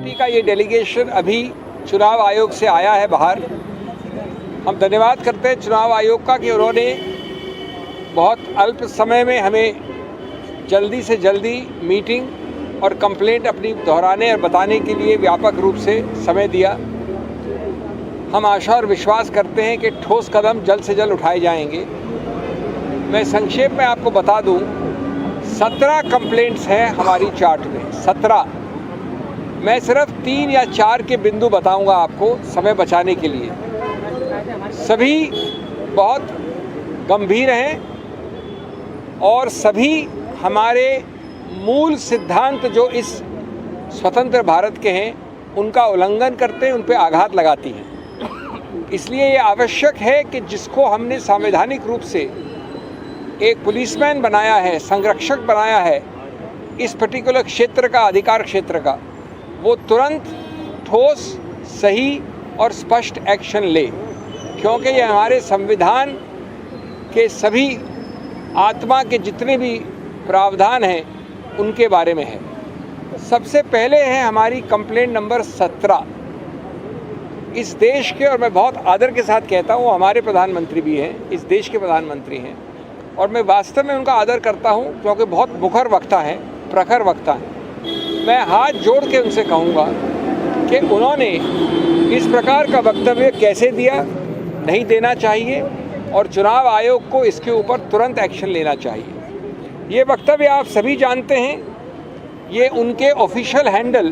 Party का ये delegation अभी चुनाव आयोग से आया है बाहर। हम धन्यवाद करते हैं चुनाव आयोग का कि उन्होंने बहुत अल्प समय में हमें जल्दी से जल्दी मीटिंग और कंप्लेंट अपनी दोहराने और बताने के लिए व्यापक रूप से समय दिया। हम आशा और विश्वास करते हैं कि ठोस कदम जल्द से जल्द उठाए जाएंगे। मैं संक्षेप में आपको बता दूं, 17 कंप्लेंट्स हैं हमारी चार्ट में, 17। मैं सिर्फ 3 या 4 के बिंदु बताऊंगा आपको समय बचाने के लिए। सभी बहुत गंभीर हैं और सभी हमारे मूल सिद्धांत जो इस स्वतंत्र भारत के हैं उनका उल्लंघन करते हैं, उन पर आघात लगाती हैं। इसलिए ये आवश्यक है कि जिसको हमने संवैधानिक रूप से एक पुलिसमैन बनाया है, संरक्षक बनाया है इस पर्टिकुलर क्षेत्र का, अधिकार क्षेत्र का, वो तुरंत ठोस, सही और स्पष्ट एक्शन ले, क्योंकि ये हमारे संविधान के सभी आत्मा के जितने भी प्रावधान हैं उनके बारे में है। सबसे पहले है हमारी कंप्लेंट नंबर 17। इस देश के, और मैं बहुत आदर के साथ कहता हूँ, हमारे प्रधानमंत्री भी हैं, इस देश के प्रधानमंत्री हैं और मैं वास्तव में उनका आदर करता हूँ क्योंकि बहुत मुखर वक्ता हैं, प्रखर वक्ता हैं। मैं हाथ जोड़ के उनसे कहूँगा कि उन्होंने इस प्रकार का वक्तव्य कैसे दिया, नहीं देना चाहिए और चुनाव आयोग को इसके ऊपर तुरंत एक्शन लेना चाहिए। ये वक्तव्य आप सभी जानते हैं, ये उनके ऑफिशियल हैंडल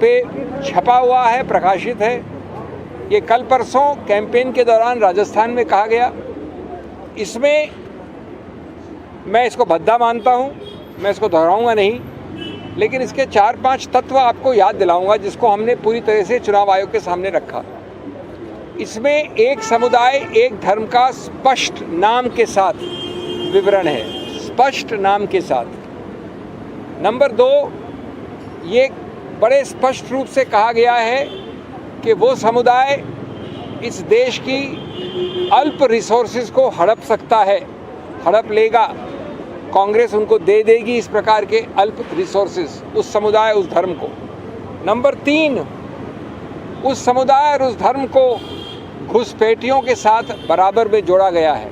पे छपा हुआ है, प्रकाशित है। ये कल परसों कैंपेन के दौरान राजस्थान में कहा गया। इसमें मैं इसको भद्दा मानता हूँ, मैं इसको दोहराऊंगा नहीं, लेकिन इसके 4-5 तत्व आपको याद दिलाऊंगा जिसको हमने पूरी तरह से चुनाव आयोग के सामने रखा। इसमें एक समुदाय एक धर्म का स्पष्ट नाम के साथ विवरण है, स्पष्ट नाम के साथ। नंबर 2, ये बड़े स्पष्ट रूप से कहा गया है कि वो समुदाय इस देश की अल्प रिसोर्सेज को हड़प सकता है, हड़प लेगा, कांग्रेस उनको दे देगी इस प्रकार के अल्प रिसोर्सेज, उस समुदाय, उस धर्म को। नंबर 3, उस समुदाय और उस धर्म को घुसपैठियों के साथ बराबर में जोड़ा गया है।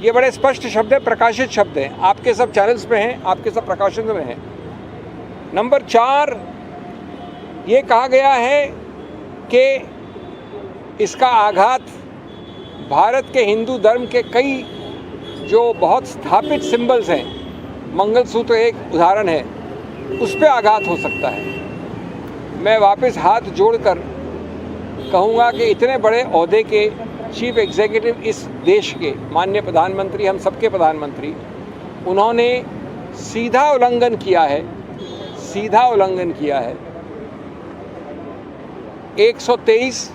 ये बड़े स्पष्ट शब्द है, प्रकाशित शब्द हैं, आपके सब चैनल्स पे हैं, आपके सब प्रकाशन में हैं। नंबर 4, ये कहा गया है कि इसका आघात भारत के हिंदू धर्म के कई जो बहुत स्थापित सिंबल्स हैं, मंगलसूत्र एक उदाहरण है, उस पर आघात हो सकता है। मैं वापस हाथ जोड़कर कहूँगा कि इतने बड़े ओहदे के चीफ एग्जीक्यूटिव इस देश के माननीय प्रधानमंत्री, हम सबके प्रधानमंत्री, उन्होंने सीधा उल्लंघन किया है, सीधा उल्लंघन किया है 123,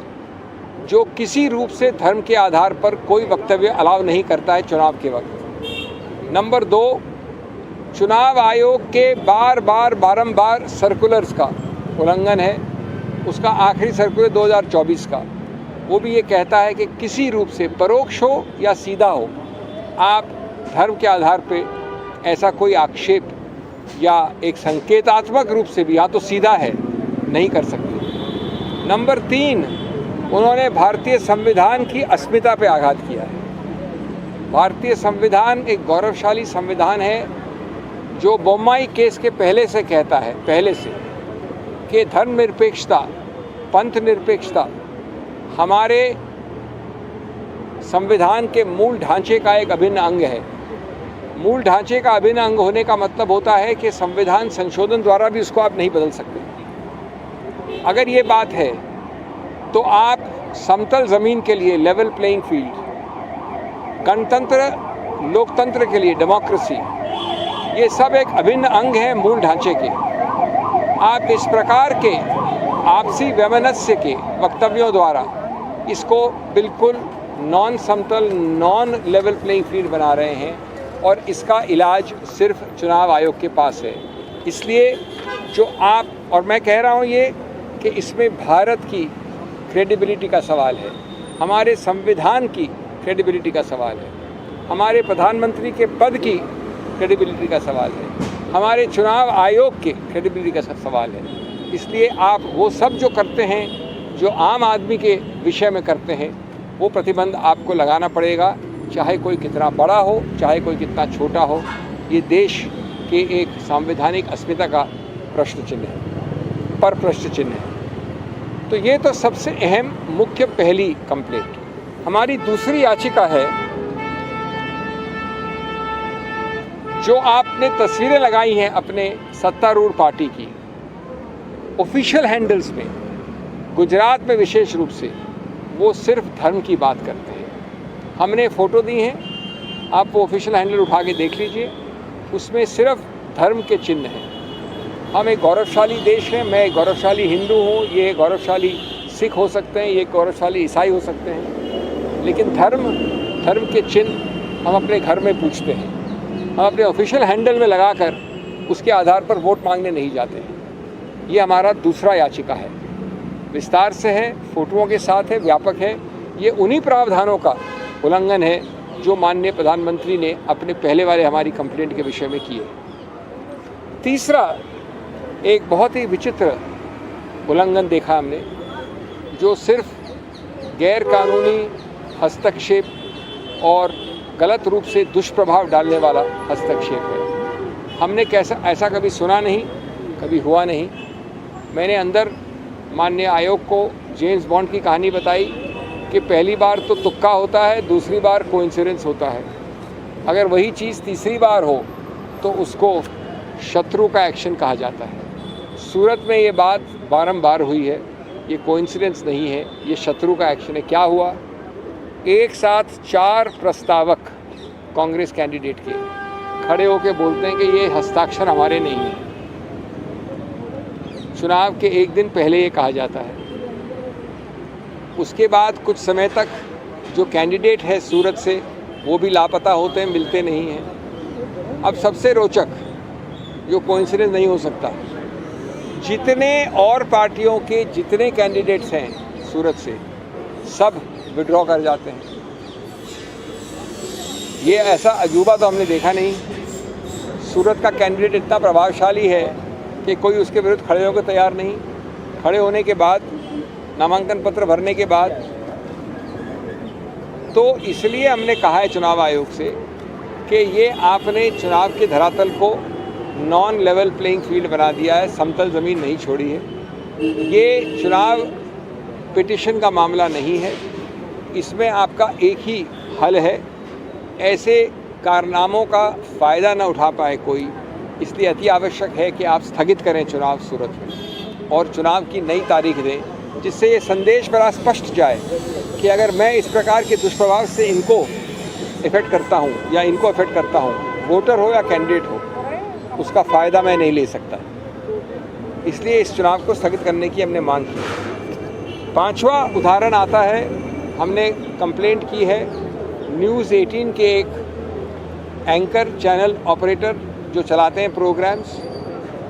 जो किसी रूप से धर्म के आधार पर कोई वक्तव्य अलाउ नहीं करता है चुनाव के वक्त। नंबर 2, चुनाव आयोग के बारंबार सर्कुलर्स का उल्लंघन है। उसका आखिरी सर्कुलर 2024 का, वो भी ये कहता है कि किसी रूप से, परोक्ष हो या सीधा हो, आप धर्म के आधार पे ऐसा कोई आक्षेप या एक संकेतात्मक रूप से भी, या तो सीधा है, नहीं कर सकते। नंबर 3, उन्होंने भारतीय संविधान की अस्मिता पे आघात किया है। भारतीय संविधान एक गौरवशाली संविधान है जो बोम्माई केस के पहले से कहता है, पहले से, कि धर्मनिरपेक्षता, पंथ निरपेक्षता हमारे संविधान के मूल ढांचे का एक अभिन्न अंग है। मूल ढांचे का अभिन्न अंग होने का मतलब होता है कि संविधान संशोधन द्वारा भी उसको आप नहीं बदल सकते। अगर ये बात है तो आप समतल ज़मीन के लिए, लेवल प्लेइंग फील्ड, गणतंत्र, लोकतंत्र के लिए, डेमोक्रेसी, ये सब एक अभिन्न अंग है मूल ढांचे के। आप इस प्रकार के आपसी वैमनस्य के वक्तव्यों द्वारा इसको बिल्कुल नॉन समतल, नॉन लेवल प्लेइंग फील्ड बना रहे हैं और इसका इलाज सिर्फ चुनाव आयोग के पास है। इसलिए जो आप, और मैं कह रहा हूँ ये कि इसमें भारत की क्रेडिबिलिटी का सवाल है, हमारे संविधान की क्रेडिबिलिटी का सवाल है, हमारे प्रधानमंत्री के पद की क्रेडिबिलिटी का सवाल है, हमारे चुनाव आयोग के क्रेडिबिलिटी का सवाल है। इसलिए आप वो सब जो करते हैं, जो आम आदमी के विषय में करते हैं, वो प्रतिबंध आपको लगाना पड़ेगा, चाहे कोई कितना बड़ा हो, चाहे कोई कितना छोटा हो। ये देश के एक संवैधानिक अस्मिता का प्रश्न चिन्ह है, पर प्रश्न चिन्ह है। तो ये तो सबसे अहम मुख्य पहली कंप्लेंट। हमारी दूसरी याचिका है, जो आपने तस्वीरें लगाई हैं अपने सत्तारूढ़ पार्टी की ऑफिशियल हैंडल्स में, गुजरात में विशेष रूप से, वो सिर्फ धर्म की बात करते हैं। हमने फ़ोटो दी हैं, आप वो ऑफिशियल हैंडल उठा के देख लीजिए, उसमें सिर्फ धर्म के चिन्ह हैं। हम एक गौरवशाली देश हैं, मैं एक गौरवशाली हिंदू हूँ, ये गौरवशाली सिख हो सकते हैं, ये गौरवशाली ईसाई हो सकते हैं, लेकिन धर्म के चिन्ह हम अपने घर में पूछते हैं। हम अपने ऑफिशियल हैंडल में लगाकर उसके आधार पर वोट मांगने नहीं जाते हैं। ये हमारा दूसरा याचिका है, विस्तार से है, फोटोओं के साथ है, व्यापक है। ये उन्हीं प्रावधानों का उल्लंघन है जो माननीय प्रधानमंत्री ने अपने पहले वाले हमारी कंप्लेंट के विषय में किए। तीसरा, एक बहुत ही विचित्र उल्लंघन देखा हमने, जो सिर्फ गैर कानूनी हस्तक्षेप और गलत रूप से दुष्प्रभाव डालने वाला हस्तक्षेप है। हमने ऐसा कभी सुना नहीं, कभी हुआ नहीं। मैंने अंदर माननीय आयोग को जेम्स बॉन्ड की कहानी बताई कि पहली बार तो तुक्का होता है, दूसरी बार कोइंसिडेंस होता है। अगर वही चीज़ तीसरी बार हो तो उसको शत्रु का एक्शन कहा जाता है। सूरत में ये बात बारंबार हुई है, ये कोइंसिडेंस नहीं है, ये शत्रु का एक्शन है। क्या हुआ? एक साथ 4 प्रस्तावक कांग्रेस कैंडिडेट के खड़े होकर बोलते हैं कि ये हस्ताक्षर हमारे नहीं हैं। चुनाव के एक दिन पहले ये कहा जाता है। उसके बाद कुछ समय तक जो कैंडिडेट है सूरत से, वो भी लापता होते हैं, मिलते नहीं हैं। अब सबसे रोचक, जो कोइंसिडेंस नहीं हो सकता, जितने और पार्टियों के जितने कैंडिडेट्स हैं सूरत से, सब विड्रॉ कर जाते हैं। ये ऐसा अजूबा तो हमने देखा नहीं। सूरत का कैंडिडेट इतना प्रभावशाली है कि कोई उसके विरुद्ध खड़े होकर तैयार नहीं। खड़े होने के बाद, नामांकन पत्र भरने के बाद, तो इसलिए हमने कहा है चुनाव आयोग से कि ये आपने चुनाव के धरातल को नॉन लेवल प्लेइंग फील्ड बना दिया है, समतल ज़मीन नहीं छोड़ी है। ये चुनाव पिटिशन का मामला नहीं है, इसमें आपका एक ही हल है, ऐसे कारनामों का फ़ायदा न उठा पाए कोई, इसलिए अति आवश्यक है कि आप स्थगित करें चुनाव सूरत में और चुनाव की नई तारीख दें, जिससे ये संदेश बड़ा स्पष्ट जाए कि अगर मैं इस प्रकार के दुष्प्रभाव से इनको इफ़ेक्ट करता हूँ या इनको इफ़ेक्ट करता हूँ, वोटर हो या कैंडिडेट हो, उसका फ़ायदा मैं नहीं ले सकता। इसलिए इस चुनाव को स्थगित करने की हमने मांग की। 5वां उदाहरण आता है, हमने कंप्लेंट की है न्यूज़ 18 के एक एंकर चैनल ऑपरेटर जो चलाते हैं प्रोग्राम्स,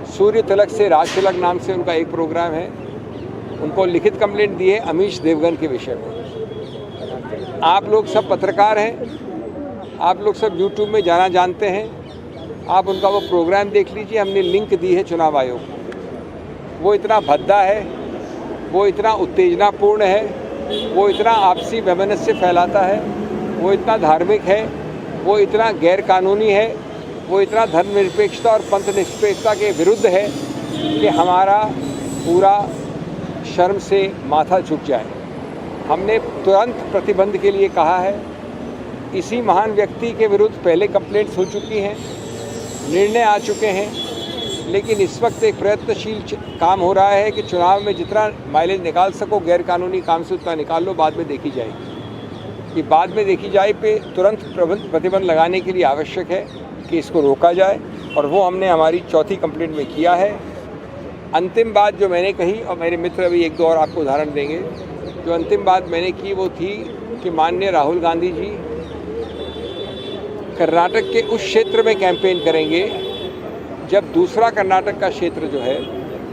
सूर्य तिलक से राज तिलक नाम से उनका एक प्रोग्राम है, उनको लिखित कंप्लेंट दी है अमीश देवगन के विषय में। आप लोग सब पत्रकार हैं, आप लोग सब यूट्यूब में जाना जानते हैं, आप उनका वो प्रोग्राम देख लीजिए। हमने लिंक दी है चुनाव आयोग को। वो इतना भद्दा है, वो इतना उत्तेजनापूर्ण है, वो इतना आपसी वैमनस्य फैलाता है, वो इतना धार्मिक है, वो इतना गैर कानूनी है, वो इतना धर्मनिरपेक्षता और पंथ निरपेक्षता के विरुद्ध है कि हमारा पूरा शर्म से माथा झुक जाए। हमने तुरंत प्रतिबंध के लिए कहा है। इसी महान व्यक्ति के विरुद्ध पहले कंप्लेंट्स हो चुकी हैं, निर्णय आ चुके हैं, लेकिन इस वक्त एक प्रयत्नशील काम हो रहा है कि चुनाव में जितना माइलेज निकाल सको गैर कानूनी काम से उतना निकाल लो, बाद में देखी जाएगी। कि बाद में देखी जाए पे तुरंत प्रतिबंध लगाने के लिए आवश्यक है कि इसको रोका जाए, और वो हमने हमारी 4थी कंप्लेंट में किया है। अंतिम बात जो मैंने कही, और मेरे मित्र अभी 1-2 और आपको उदाहरण देंगे, जो अंतिम बात मैंने की वो थी कि माननीय राहुल गांधी जी कर्नाटक के उस क्षेत्र में कैंपेन करेंगे जब दूसरा कर्नाटक का क्षेत्र जो है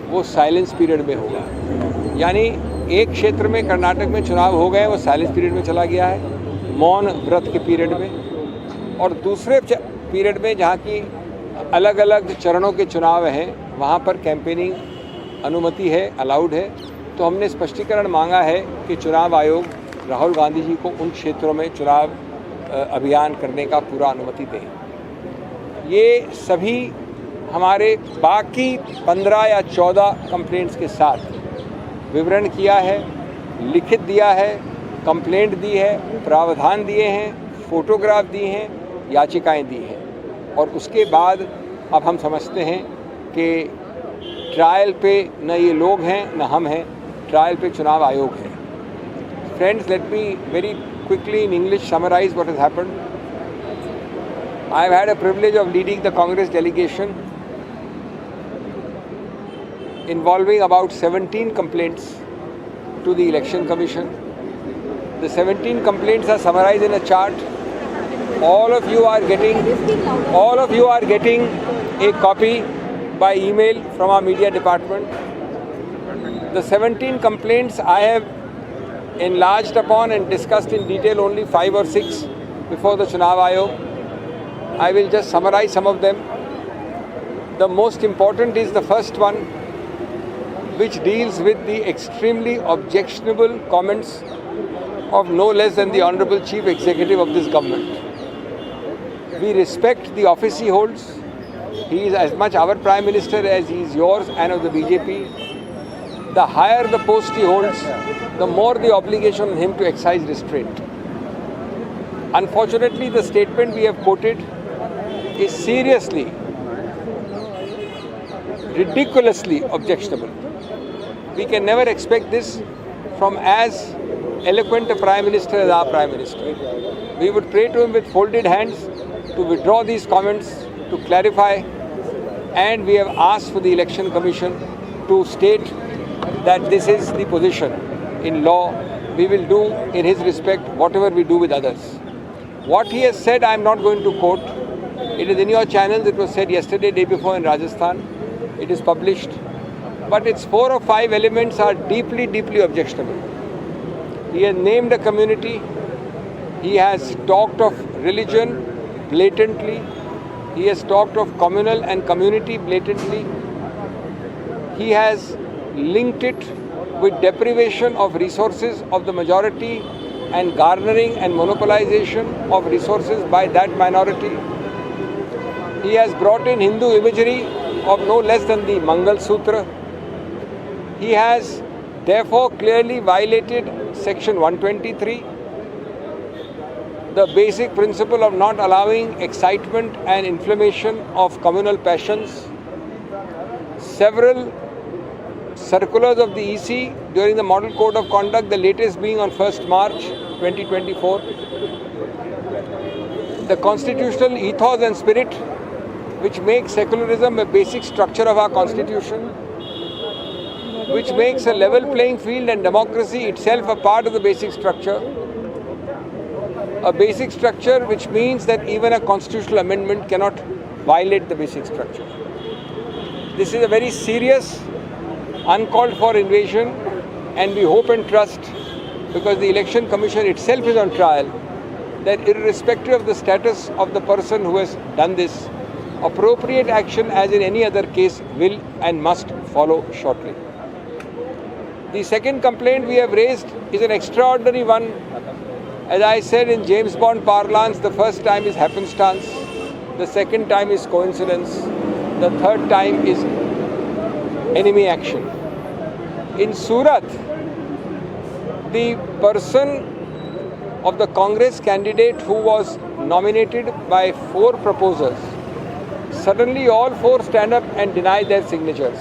वो साइलेंस पीरियड में होगा। यानी एक क्षेत्र में कर्नाटक में चुनाव हो गए, वो साइलेंस पीरियड में चला गया है, मौन व्रत के पीरियड में, और दूसरे पीरियड में जहाँ की अलग अलग चरणों के चुनाव हैं वहाँ पर कैंपेनिंग अनुमति है, अलाउड है, तो हमने स्पष्टीकरण मांगा है कि चुनाव आयोग राहुल गांधी जी को उन क्षेत्रों में चुनाव अभियान करने का पूरा अनुमति दें। ये सभी हमारे बाकी 15 या 14 कंप्लेंट्स के साथ विवरण किया है, लिखित दिया है, कंप्लेंट दी है, प्रावधान दिए हैं, फोटोग्राफ दिए हैं, याचिकाएं दी हैं, और उसके बाद अब हम समझते हैं कि ट्रायल पे न ये लोग हैं न हम हैं, ट्रायल पे चुनाव आयोग है। Friends, let me very quickly in English summarize what has happened. I have had a privilege of leading the Congress delegation involving about 17 complaints to the Election Commission. The 17 complaints are summarized in a chart. All of you are getting a copy by email from our media department. The 17 complaints I have enlarged upon and discussed in detail only 5 or 6 before the Chunav Ayog. I will just summarize some of them. The most important is the first one, which deals with the extremely objectionable comments of no less than the Honorable Chief Executive of this government. We respect the office he holds. He is as much our Prime Minister as he is yours and of the BJP. The higher the post he holds, the more the obligation on him to exercise restraint. Unfortunately, the statement we have quoted is seriously, ridiculously objectionable. We can never expect this from as eloquent a Prime Minister as our Prime Minister. We would pray to him with folded hands to withdraw these comments, to clarify, and we have asked for the Election Commission to state that this is the position. In law, we will do in his respect whatever we do with others. What he has said, I am not going to quote. It is in your channels. It was said yesterday, day before in Rajasthan. It is published. But its 4 or 5 elements are deeply, deeply objectionable. He has named a community. He has talked of religion blatantly. He has talked of communal and community blatantly. He has linked it with deprivation of resources of the majority and garnering and monopolization of resources by that minority. He has brought in Hindu imagery of no less than the Mangal Sutra. He has therefore clearly violated Section 123, the basic principle of not allowing excitement and inflammation of communal passions. Several circulars of the EC during the Model Code of Conduct, the latest being on 1st March 2024. The constitutional ethos and spirit which makes secularism a basic structure of our constitution, which makes a level playing field and democracy itself a part of the basic structure. A basic structure which means that even a constitutional amendment cannot violate the basic structure. This is a very serious, uncalled for invasion, and we hope and trust, because the Election Commission itself is on trial, that irrespective of the status of the person who has done this, appropriate action as in any other case will and must follow shortly. The second complaint we have raised is an extraordinary one. As I said in James Bond parlance, the first time is happenstance, the second time is coincidence, the third time is enemy action. In Surat, the person of the Congress candidate who was nominated by 4 proposers, suddenly all 4 stand up and deny their signatures.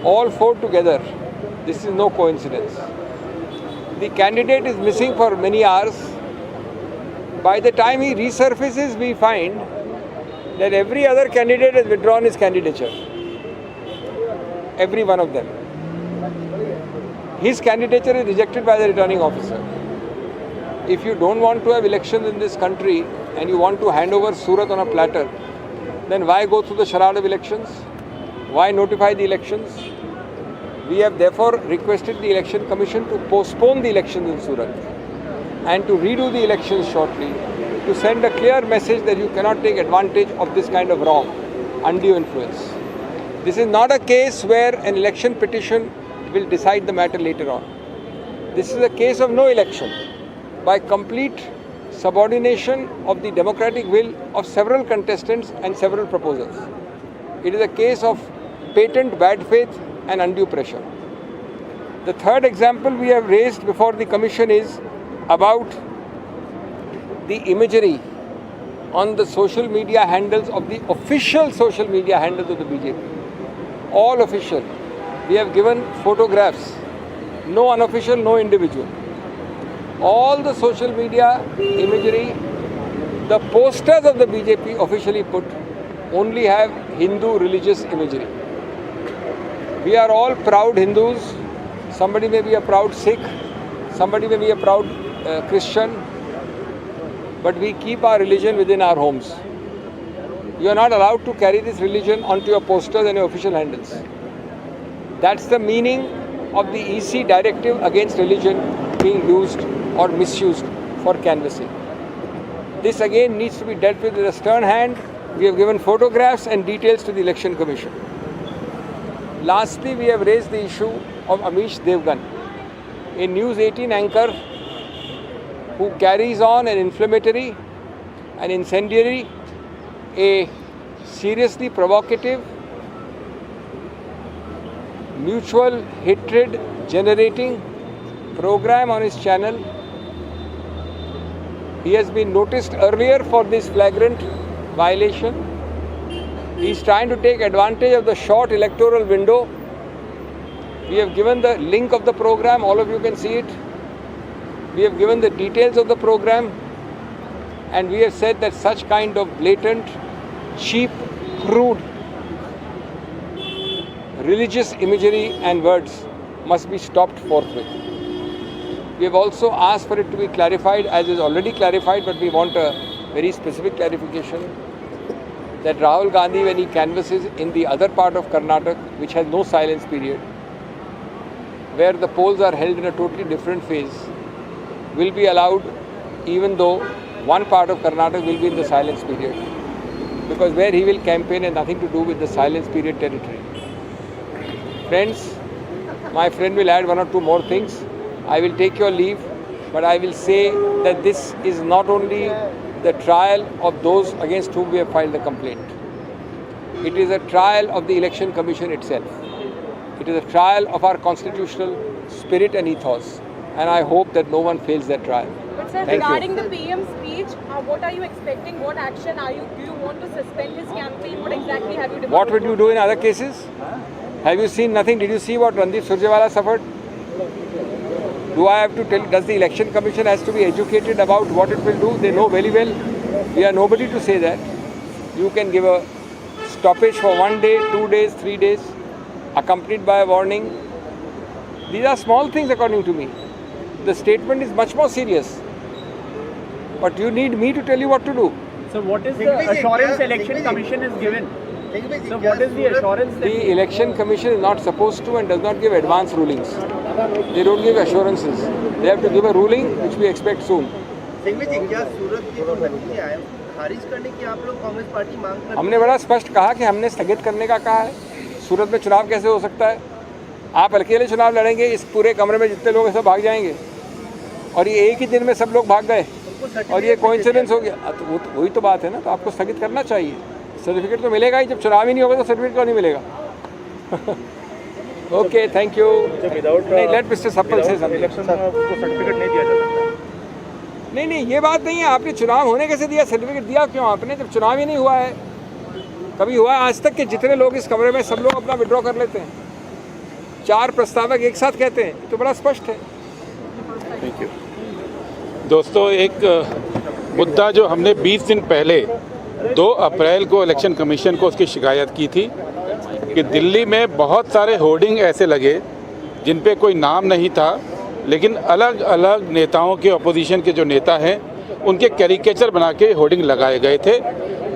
All 4 together. This is no coincidence. The candidate is missing for many hours. By the time he resurfaces, we find that every other candidate has withdrawn his candidature. Every one of them. His candidature is rejected by the returning officer. If you don't want to have elections in this country and you want to hand over Surat on a platter, then why go through the charade of elections? Why notify the elections? We have therefore requested the Election Commission to postpone the elections in Surat and to redo the elections shortly, to send a clear message that you cannot take advantage of this kind of wrong, undue influence. This is not a case where an election petition will decide the matter later on. This is a case of no election, by complete subordination of the democratic will of several contestants and several proposals. It is a case of patent bad faith and undue pressure. The third example we have raised before the Commission is about the imagery on the social media handles of the official social media handles of the BJP. All official. We have given photographs, no unofficial, no individual. All the social media imagery, the posters of the BJP officially put only have Hindu religious imagery. We are all proud Hindus. Somebody may be a proud Sikh, somebody may be a proud Christian, but we keep our religion within our homes. You are not allowed to carry this religion onto your posters and your official handles. That's the meaning of the EC directive against religion being used or misused for canvassing. This again needs to be dealt with a stern hand. We have given photographs and details to the Election Commission. Lastly, we have raised the issue of Amish Devgan, a News 18 anchor who carries on an inflammatory, an incendiary, a seriously provocative, mutual hatred generating program on his channel. He has been noticed earlier for this flagrant violation. He is trying to take advantage of the short electoral window. We have given the link of the program, all of you can see it. We have given the details of the program, and we have said that such kind of blatant, cheap, crude, religious imagery and words must be stopped forthwith. We have also asked for it to be clarified, as is already clarified, but we want a very specific clarification that Rahul Gandhi, when he canvasses in the other part of Karnataka, which has no silence period, where the polls are held in a totally different phase, will be allowed, even though one part of Karnataka will be in the silence period. Because where he will campaign has nothing to do with the silence period territory. Friends, my friend will add one or two more things. I will take your leave, but I will say that this is not only the trial of those against whom we have filed the complaint. It is a trial of the Election Commission itself. It is a trial of our constitutional spirit and ethos, and I hope that no one fails that trial. But sir, regarding the PM speech, what are you expecting? What action do you want to suspend his campaign? What exactly have you developed? What would you do in other cases? Have you seen nothing? Did you see what Randeep Surjewala suffered? Do I have to tell? Does the Election Commission has to be educated about what it will do? They know very well. We are nobody to say that. You can give a stoppage for 1 day, 2 days, 3 days, accompanied by a warning. These are small things according to me. The statement is much more serious. But you need me to tell you what to do. So what is the assurance Election Commission is given? So what is the assurance that the Election Commission is not supposed to and does not give advance rulings. They don't give assurances. They have to give a ruling which we expect soon. हमने बड़ा स्पष्ट कहा कि हमने स्थगित करने का कहा है. सूरत में चुनाव कैसे हो सकता है? आप अकेले चुनाव लड़ेंगे, इस पूरे कमरे में जितने लोग हैं सब भाग जाएंगे, और ये एक ही दिन में सब लोग भाग गए और ये कोइंसिडेंस हो गया. तो वही तो बात है ना. तो आपको स्थगित करना चाहिए. सर्टिफिकेट तो मिलेगा ही. जब चुनाव ही नहीं होगा तो सर्टिफिकेट क्यों नहीं मिलेगा? Okay, thank you. नहीं, लेट मिस्टर सप्पल से सर्टिफिकेट नहीं दिया जा सकता. नहीं, ये बात नहीं है. आपने चुनाव होने कैसे दिया? सर्टिफिकेट दिया क्यों आपने, जब चुनाव ही नहीं हुआ है? कभी हुआ है आज तक कि जितने लोग इस कमरे में सब लोग अपना विड्रॉ कर लेते हैं? 4 प्रस्तावक एक साथ कहते हैं, तो बड़ा स्पष्ट है. Thank you. दोस्तों, एक मुद्दा जो हमने 20 दिन पहले 2 अप्रैल को इलेक्शन कमीशन को उसकी शिकायत की थी कि दिल्ली में बहुत सारे होर्डिंग ऐसे लगे जिन पे कोई नाम नहीं था, लेकिन अलग अलग नेताओं के, अपोजिशन के जो नेता हैं उनके कैरिकेचर बना के होर्डिंग लगाए गए थे,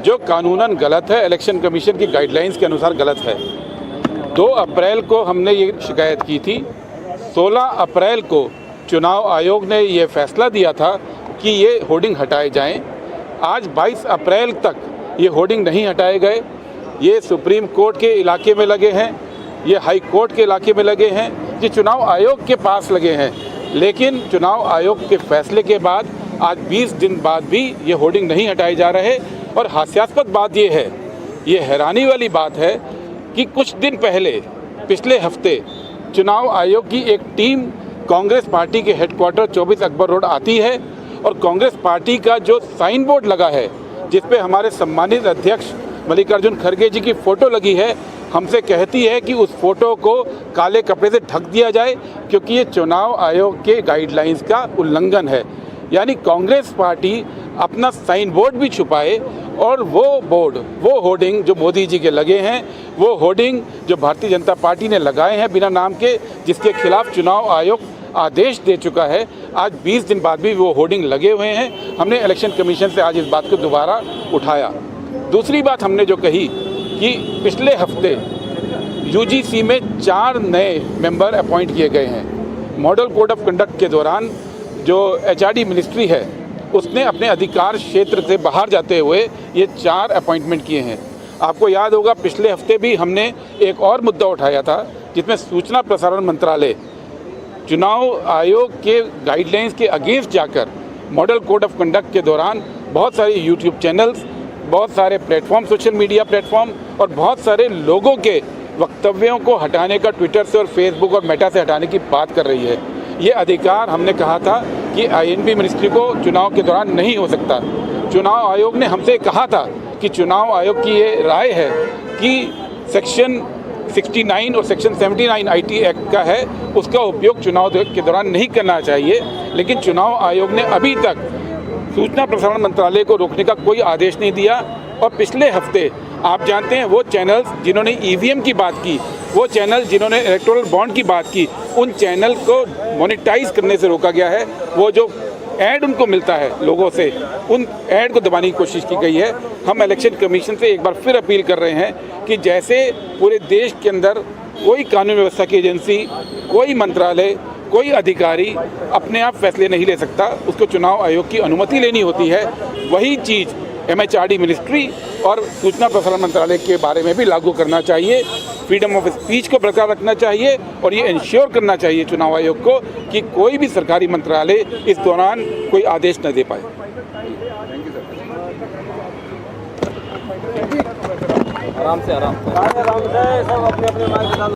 जो कानूनन गलत है, इलेक्शन कमीशन की गाइडलाइंस के अनुसार गलत है. 2 अप्रैल को हमने ये शिकायत की थी. 16 अप्रैल को चुनाव आयोग ने ये फैसला दिया था कि ये होर्डिंग हटाए जाएं. आज 22 अप्रैल तक ये होर्डिंग नहीं हटाए गए. ये सुप्रीम कोर्ट के इलाके में लगे हैं, ये हाई कोर्ट के इलाके में लगे हैं, ये चुनाव आयोग के पास लगे हैं। लेकिन चुनाव आयोग के फैसले के बाद आज 20 दिन बाद भी ये होर्डिंग नहीं हटाए जा रहे। और हास्यास्पद बात ये है, ये हैरानी वाली बात है कि कुछ दिन पहले पिछले हफ्ते चुनाव आयोग की एक टीम कांग्रेस पार्टी के हेडक्वार्टर 24 अकबर रोड आती है और कांग्रेस पार्टी का जो साइन बोर्ड लगा है जिस पे हमारे सम्मानित अध्यक्ष मल्लिकार्जुन खड़गे जी की फ़ोटो लगी है, हमसे कहती है कि उस फोटो को काले कपड़े से ढक दिया जाए क्योंकि ये चुनाव आयोग के गाइडलाइंस का उल्लंघन है। यानी कांग्रेस पार्टी अपना साइन बोर्ड भी छुपाए और वो बोर्ड, वो होर्डिंग जो मोदी जी के लगे हैं, वो होर्डिंग जो भारतीय जनता पार्टी ने लगाए हैं बिना नाम के, जिसके खिलाफ चुनाव आयोग आदेश दे चुका है, आज 20 दिन बाद भी वो होर्डिंग लगे हुए हैं। हमने इलेक्शन कमीशन से आज इस बात को दोबारा उठाया। दूसरी बात हमने जो कही कि पिछले हफ्ते यूजीसी में 4 नए मेंबर अपॉइंट किए गए हैं। मॉडल कोड ऑफ कंडक्ट के दौरान जो एचआरडी मिनिस्ट्री है उसने अपने अधिकार क्षेत्र से बाहर जाते हुए ये 4 अपॉइंटमेंट किए हैं। आपको याद होगा पिछले हफ्ते भी हमने एक और मुद्दा उठाया था जिसमें सूचना प्रसारण मंत्रालय चुनाव आयोग के गाइडलाइंस के अगेंस्ट जाकर मॉडल कोड ऑफ कंडक्ट के दौरान बहुत सारे यूट्यूब चैनल्स, बहुत सारे प्लेटफॉर्म, सोशल मीडिया प्लेटफॉर्म और बहुत सारे लोगों के वक्तव्यों को हटाने का ट्विटर से और फेसबुक और मेटा से हटाने की बात कर रही है। ये अधिकार हमने कहा था कि आईएनबी मिनिस्ट्री को चुनाव के दौरान नहीं हो सकता। चुनाव आयोग ने हमसे कहा था कि चुनाव आयोग की ये राय है कि सेक्शन 69 और सेक्शन 79 आईटी एक्ट का है, उसका उपयोग चुनाव के दौरान नहीं करना चाहिए। लेकिन चुनाव आयोग ने अभी तक सूचना प्रसारण मंत्रालय को रोकने का कोई आदेश नहीं दिया। और पिछले हफ्ते आप जानते हैं वो चैनल्स जिन्होंने ईवीएम की बात की, वो चैनल जिन्होंने इलेक्टोरल बॉन्ड की बात की, उन चैनल को मोनेटाइज करने से रोका गया है। वो जो ऐड उनको मिलता है लोगों से, उन ऐड को दबाने की कोशिश की गई है। हम इलेक्शन कमीशन से एक बार फिर अपील कर रहे हैं कि जैसे पूरे देश के अंदर कोई कानून व्यवस्था की एजेंसी, कोई मंत्रालय, कोई अधिकारी अपने आप फैसले नहीं ले सकता, उसको चुनाव आयोग की अनुमति लेनी होती है, वही चीज़ एमएचआरडी मिनिस्ट्री और सूचना प्रसारण मंत्रालय के बारे में भी लागू करना चाहिए। फ्रीडम ऑफ स्पीच को बरकरार रखना चाहिए और ये इंश्योर करना चाहिए चुनाव आयोग को कि कोई भी सरकारी मंत्रालय इस दौरान कोई आदेश न दे पाए। आराम से सब अपने अपने